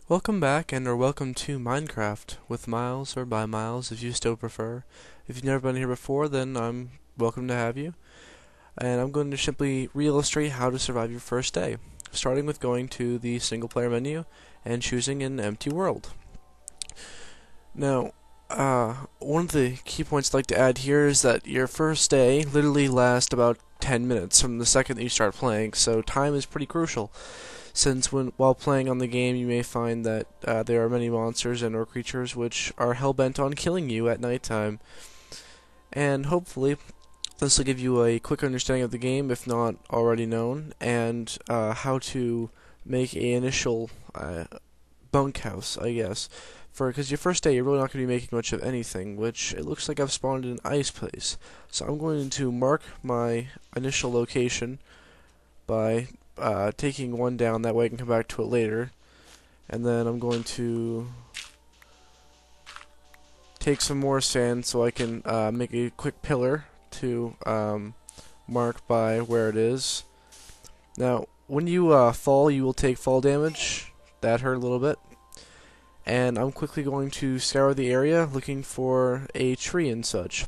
Welcome back or welcome to Minecraft with Miles or by Miles if you still prefer. If you've never been here before, then I'm welcome to have you. And I'm going to simply re-illustrate how to survive your first day, starting with going to the single player menu and choosing an empty world. Now, one of the key points I'd like to add here is that your first day literally lasts about 10 minutes from the second that you start playing, so time is pretty crucial. Since while playing on the game, you may find that there are many monsters and/or creatures which are hell-bent on killing you at nighttime. And hopefully, this will give you a quick understanding of the game, if not already known, and how to make an initial bunkhouse, I guess. Because your first day, you're really not going to be making much of anything, which it looks like I've spawned in an ice place. So I'm going to mark my initial location by taking one down, that way I can come back to it later. And then I'm going to take some more sand so I can make a quick pillar to mark by where it is. Now, when you fall, you will take fall damage. That hurt a little bit. And I'm quickly going to scour the area looking for a tree and such,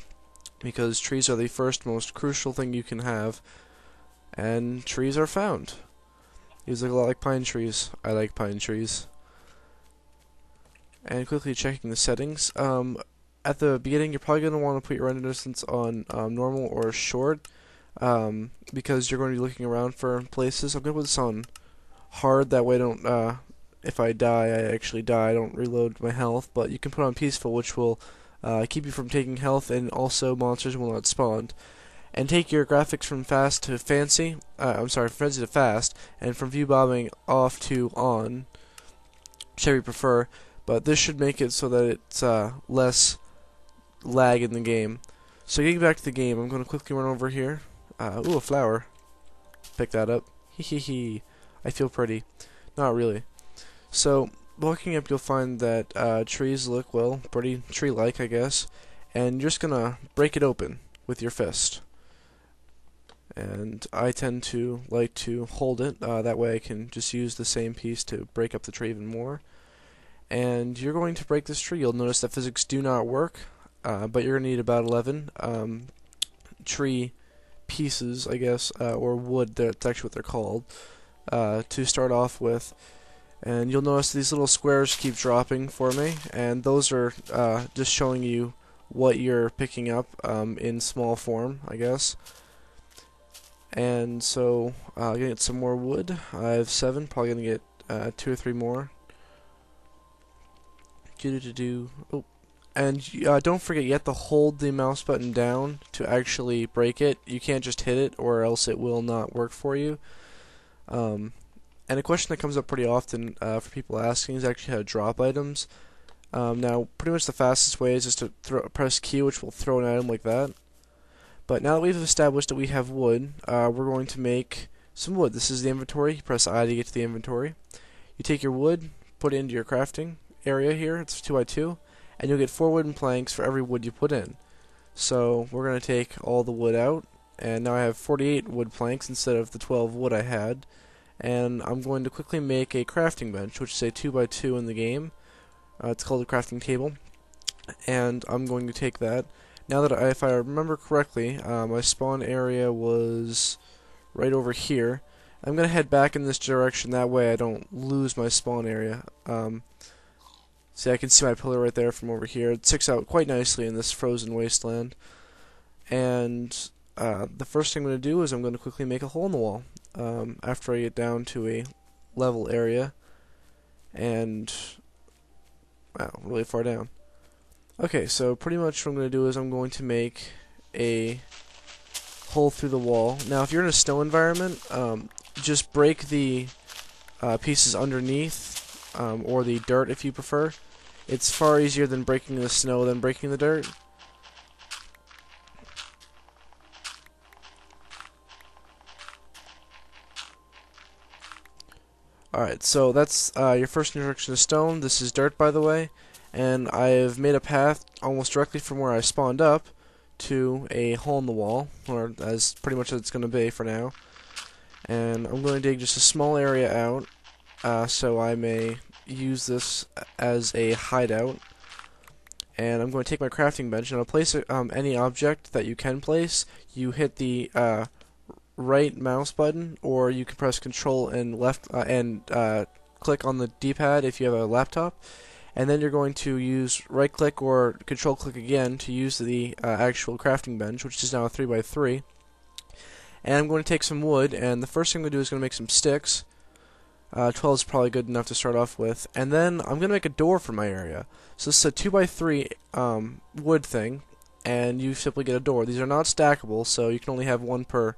because trees are the first most crucial thing you can have, and trees are found. These look a lot like pine trees. I like pine trees. And quickly checking the settings. At the beginning, you're probably going to want to put your render distance on normal or short, because you're going to be looking around for places. I'm going to put this on hard, that way I don't, if I die, I actually die. I don't reload my health, but you can put on peaceful, which will keep you from taking health, and also monsters will not spawn. And take your graphics from fast to fancy, from fancy to fast, and from view bobbing off to on, whichever you prefer, but this should make it so that it's less lag in the game. So getting back to the game, I'm going to quickly run over here. Ooh, a flower. Pick that up. Hee hee hee. I feel pretty. Not really. So, walking up, you'll find that trees look, well, pretty tree-like, I guess, and you're just going to break it open with your fist. And I tend to like to hold it, that way I can just use the same piece to break up the tree even more. And you're going to break this tree. You'll notice that physics do not work, but you're going to need about 11 tree pieces, I guess, or wood, that's actually what they're called, to start off with. And you'll notice these little squares keep dropping for me, and those are just showing you what you're picking up in small form, I guess. And so, I'm gonna get some more wood. I have 7, probably gonna get 2 or 3 more. Oh, and don't forget, you have to hold the mouse button down to actually break it. You can't just hit it, or else it will not work for you. And a question that comes up pretty often for people asking is actually how to drop items. Now, pretty much the fastest way is just to press Q, which will throw an item like that. But now that we've established that we have wood, we're going to make some wood. This is the inventory. You press I to get to the inventory. You take your wood, put it into your crafting area here. It's 2x2. And you'll get 4 wooden planks for every wood you put in. So we're going to take all the wood out. And now I have 48 wood planks instead of the 12 wood I had. And I'm going to quickly make a crafting bench, which is a 2x2 in the game. It's called a crafting table. And I'm going to take that. Now that if I remember correctly, my spawn area was right over here. I'm going to head back in this direction, that way I don't lose my spawn area. See, I can see my pillar right there from over here. It sticks out quite nicely in this frozen wasteland. And the first thing I'm going to do is I'm going to quickly make a hole in the wall. After I get down to a level area, and wow, really far down. Okay, so pretty much what I'm going to do is I'm going to make a hole through the wall. Now, if you're in a snow environment, just break the pieces underneath, or the dirt if you prefer. It's far easier than breaking the snow than breaking the dirt. Alright, so that's your first introduction to stone. This is dirt, by the way, and I've made a path almost directly from where I spawned up to a hole in the wall, or as pretty much as it's going to be for now. And I'm going to dig just a small area out, so I may use this as a hideout. And I'm going to take my crafting bench, and I'll place any object that you can place. You hit the right mouse button, or you can press Control and left click on the D-pad if you have a laptop. And then you're going to use right click or Control click again to use the actual crafting bench, which is now a 3x3. And I'm going to take some wood, and the first thing I'm going to do is going to make some sticks. 12 is probably good enough to start off with. And then I'm going to make a door for my area. So this is a 2x3 wood thing, and you simply get a door. These are not stackable, so you can only have one per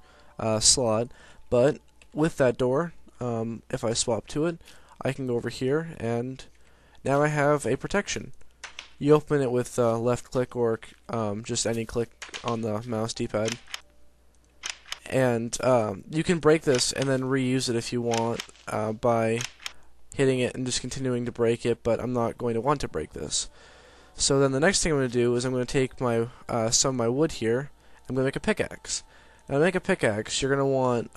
slot. But with that door, if I swap to it, I can go over here, and now I have a protection. You open it with left click or just any click on the mouse D-pad. And you can break this and then reuse it if you want by hitting it and just continuing to break it, but I'm not going to want to break this. So then the next thing I'm going to do is I'm going to take my some of my wood here. I'm going to make a pickaxe. Now to make a pickaxe, you're going to want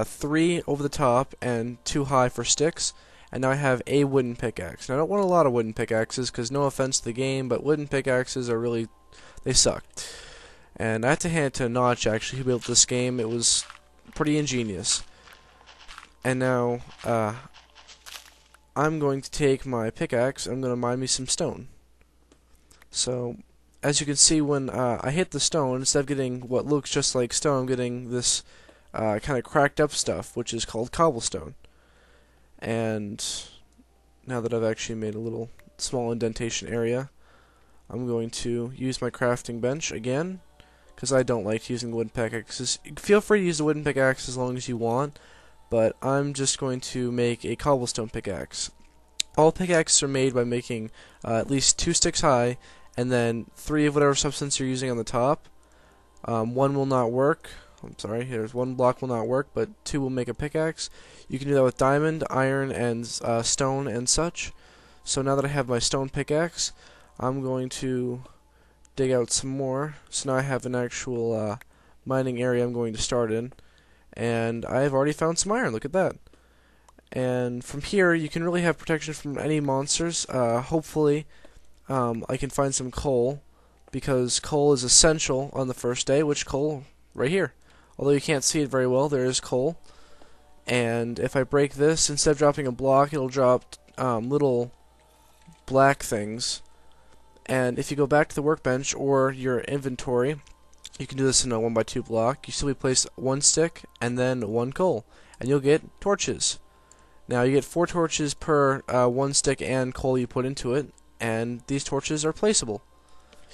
3 over the top and 2 high for sticks. And now I have a wooden pickaxe. Now I don't want a lot of wooden pickaxes because no offense to the game, but wooden pickaxes are really, they suck. And I had to hand it to Notch, actually, who built this game. It was pretty ingenious. And now, I'm going to take my pickaxe, and I'm going to mine me some stone. So, as you can see, when I hit the stone, instead of getting what looks just like stone, I'm getting this kind of cracked up stuff, which is called cobblestone. And now that I've actually made a little small indentation area, I'm going to use my crafting bench again, because I don't like using wooden pickaxes. Feel free to use the wooden pickaxe as long as you want, but I'm just going to make a cobblestone pickaxe. All pickaxes are made by making at least 2 sticks high, and then 3 of whatever substance you're using on the top. 1 will not work. I'm sorry, here's 1 block will not work, but 2 will make a pickaxe. You can do that with diamond, iron, and stone and such. So now that I have my stone pickaxe, I'm going to dig out some more. So now I have an actual mining area I'm going to start in, and I've already found some iron. Look at that. And from here you can really have protection from any monsters. Hopefully I can find some coal, because coal is essential on the first day. Which coal? Right here. Although you can't see it very well, there is coal. And if I break this, instead of dropping a block, it'll drop little black things. And if you go back to the workbench or your inventory, you can do this in a 1x2 block. You simply place 1 stick and then 1 coal, and you'll get torches. Now you get 4 torches per 1 stick and coal you put into it, and these torches are placeable.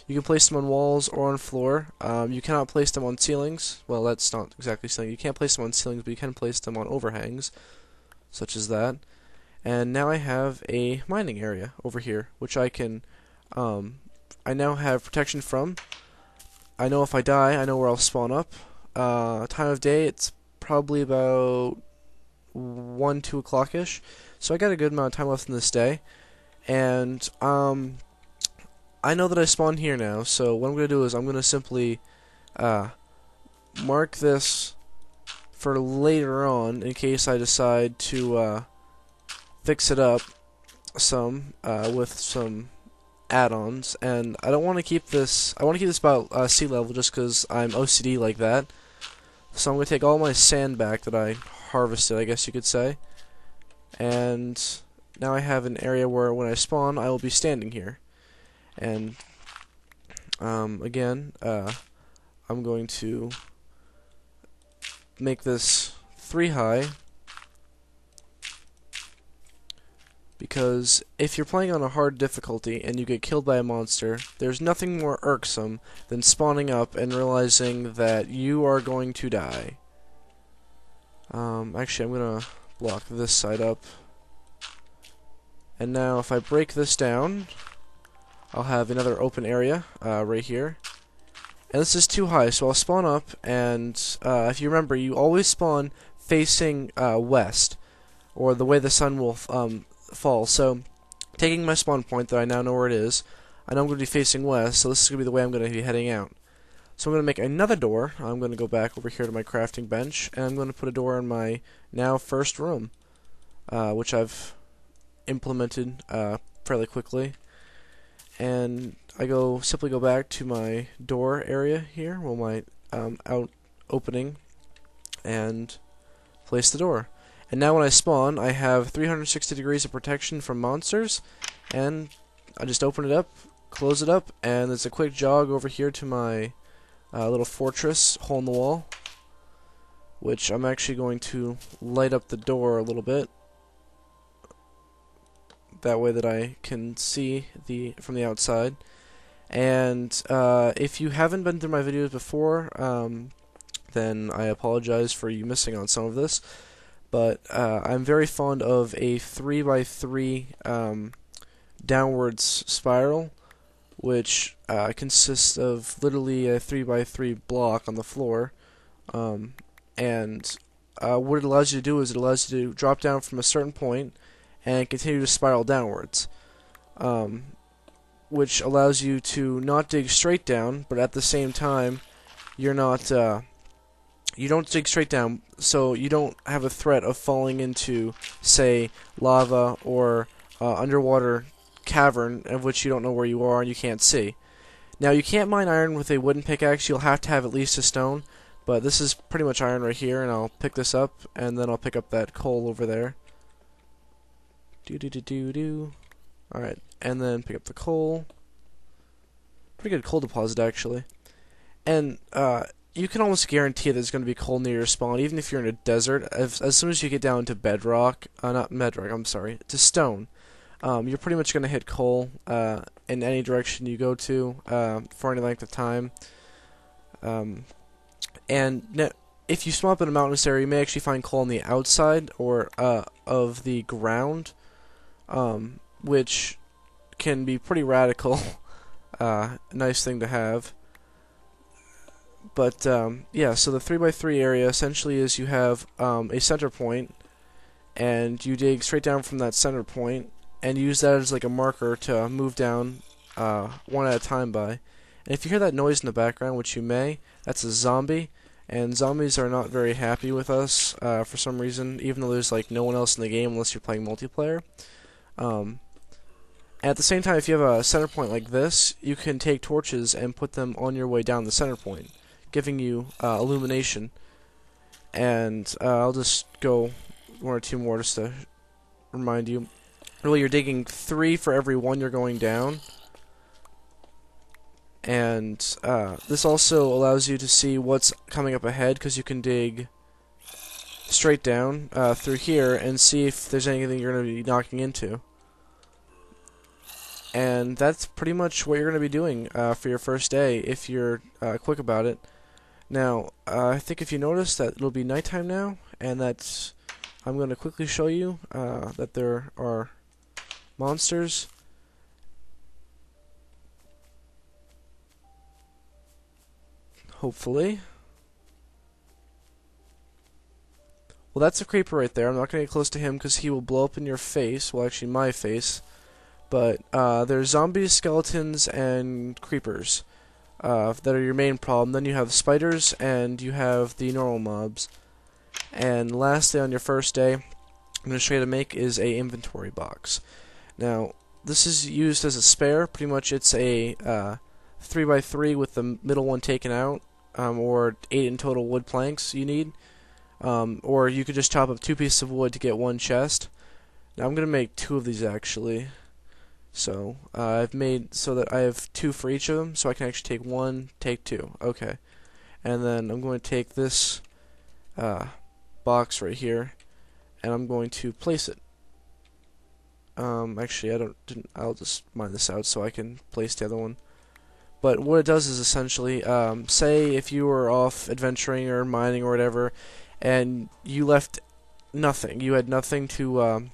You can place them on walls or on floor. You cannot place them on ceilings. Well, that's not exactly ceiling. You can't place them on ceilings, but you can place them on overhangs, such as that. And now I have a mining area over here, which I can I now have protection from. I know if I die, I know where I'll spawn up. Time of day, it's probably about 1, 2 o'clock-ish. So I got a good amount of time left in this day. And I know that I spawned here now, so what I'm going to do is I'm going to simply mark this for later on in case I decide to fix it up some with some add-ons. And I don't want to keep this, I want to keep this about sea level just because I'm OCD like that. So I'm going to take all my sand back that I harvested, I guess you could say, and now I have an area where when I spawn I will be standing here. And again, I'm going to make this 3 high, because if you're playing on a hard difficulty and you get killed by a monster, there's nothing more irksome than spawning up and realizing that you are going to die. Actually, I'm going to block this side up. And now if I break this down, I'll have another open area right here. And this is too high, so I'll spawn up, and if you remember, you always spawn facing west, or the way the sun will fall. So, taking my spawn point that I now know where it is, I know I'm going to be facing west, so this is going to be the way I'm going to be heading out. So I'm going to make another door. I'm going to go back over here to my crafting bench, and I'm going to put a door in my now first room. which I've implemented fairly quickly. And I simply go back to my door area here, well, my out opening, and place the door. And now when I spawn, I have 360 degrees of protection from monsters, and I just open it up, close it up, and there's a quick jog over here to my little fortress hole in the wall, which I'm actually going to light up the door a little bit, that way that I can see from the outside. And if you haven't been through my videos before, then I apologize for you missing on some of this. But I'm very fond of a 3x3 downwards spiral, which consists of literally a 3x3 block on the floor. And what it allows you to do is it allows you to drop down from a certain point and continue to spiral downwards, which allows you to not dig straight down, but at the same time, you don't dig straight down, so you don't have a threat of falling into, say, lava or underwater cavern of which you don't know where you are and you can't see. Now, you can't mine iron with a wooden pickaxe. You'll have to have at least a stone, but this is pretty much iron right here, and I'll pick this up, and then I'll pick up that coal over there. Alright, and then pick up the coal. Pretty good coal deposit, actually. And you can almost guarantee there's going to be coal near your spawn, even if you're in a desert. As soon as you get down to bedrock, not bedrock, I'm sorry, to stone, you're pretty much going to hit coal in any direction you go to for any length of time. And if you spawn up in a mountainous area, you may actually find coal on the outside or of the ground, which can be pretty radical. Nice thing to have. But yeah, so the 3x3 area essentially is you have a center point, and you dig straight down from that center point, and use that as like a marker to move down one at a time by. And if you hear that noise in the background, which you may, that's a zombie, and zombies are not very happy with us for some reason, even though there's like no one else in the game unless you're playing multiplayer. At the same time, if you have a center point like this, you can take torches and put them on your way down the center point, giving you illumination. And I'll just go one or two more just to remind you. Really, you're digging 3 for every 1 you're going down. And this also allows you to see what's coming up ahead, because you can dig straight down through here and see if there's anything you're going to be knocking into. And that's pretty much what you're going to be doing for your first day, if you're quick about it. Now, I think if you notice that it'll be nighttime now, and that I'm going to quickly show you that there are monsters. Hopefully. Well, that's a creeper right there. I'm not going to get close to him because he will blow up in your face. Well, actually, my face. But there's zombies, skeletons, and creepers that are your main problem. Then you have spiders, and you have the normal mobs. And lastly, on your first day, I'm going to show you how to make is a inventory box. Now, this is used as a spare. Pretty much it's a 3x3 with the middle one taken out, or 8 in total wood planks you need. Or you could just chop up 2 pieces of wood to get 1 chest. Now I'm going to make 2 of these actually. So I've made so that I have 2 for each of them, so I can actually take 1, take 2. Okay. And then I'm going to take this box right here, and I'm going to place it. Actually, I'll just mine this out so I can place the other one. But what it does is essentially, say if you were off adventuring or mining or whatever, and you left nothing, you had nothing to,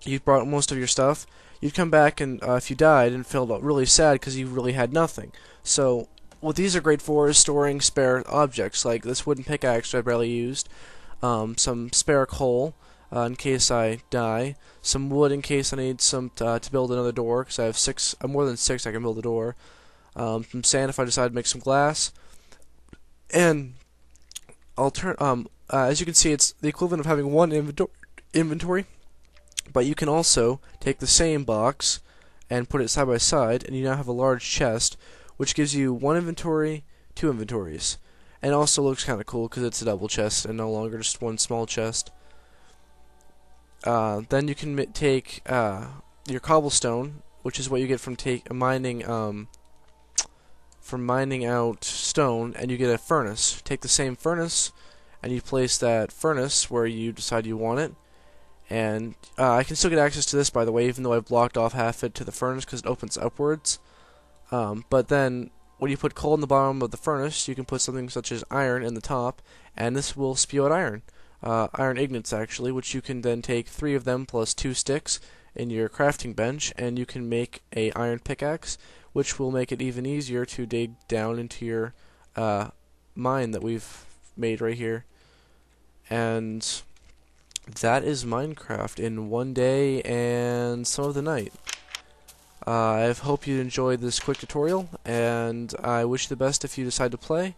you brought most of your stuff, you'd come back and if you died and felt really sad because you really had nothing. So what these are great for is storing spare objects, like this wooden pickaxe I barely used, some spare coal in case I die, some wood in case I need some to build another door, because I have 6, more than 6 I can build a door, some sand if I decide to make some glass, and as you can see, it's the equivalent of having 1 inventory, But you can also take the same box and put it side by side, and you now have a large chest, which gives you one inventory, two inventories. And also looks kind of cool because it's a double chest and no longer just one small chest. Then you can take your cobblestone, which is what you get from mining out stone, and you get a furnace. Take the same furnace, and you place that furnace where you decide you want it. And I can still get access to this, by the way, even though I've blocked off half it to the furnace because it opens upwards. But then, when you put coal in the bottom of the furnace, you can put something such as iron in the top, and this will spew out iron. Iron ingots, actually, which you can then take 3 of them plus 2 sticks in your crafting bench, and you can make a iron pickaxe, which will make it even easier to dig down into your mine that we've made right here. And that is Minecraft in one day and some of the night. I hope you enjoyed this quick tutorial, and I wish you the best if you decide to play.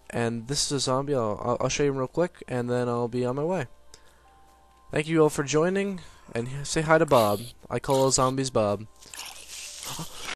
And this is a zombie. I'll show you him real quick, and then I'll be on my way. Thank you all for joining, and say hi to Bob. I call all zombies Bob.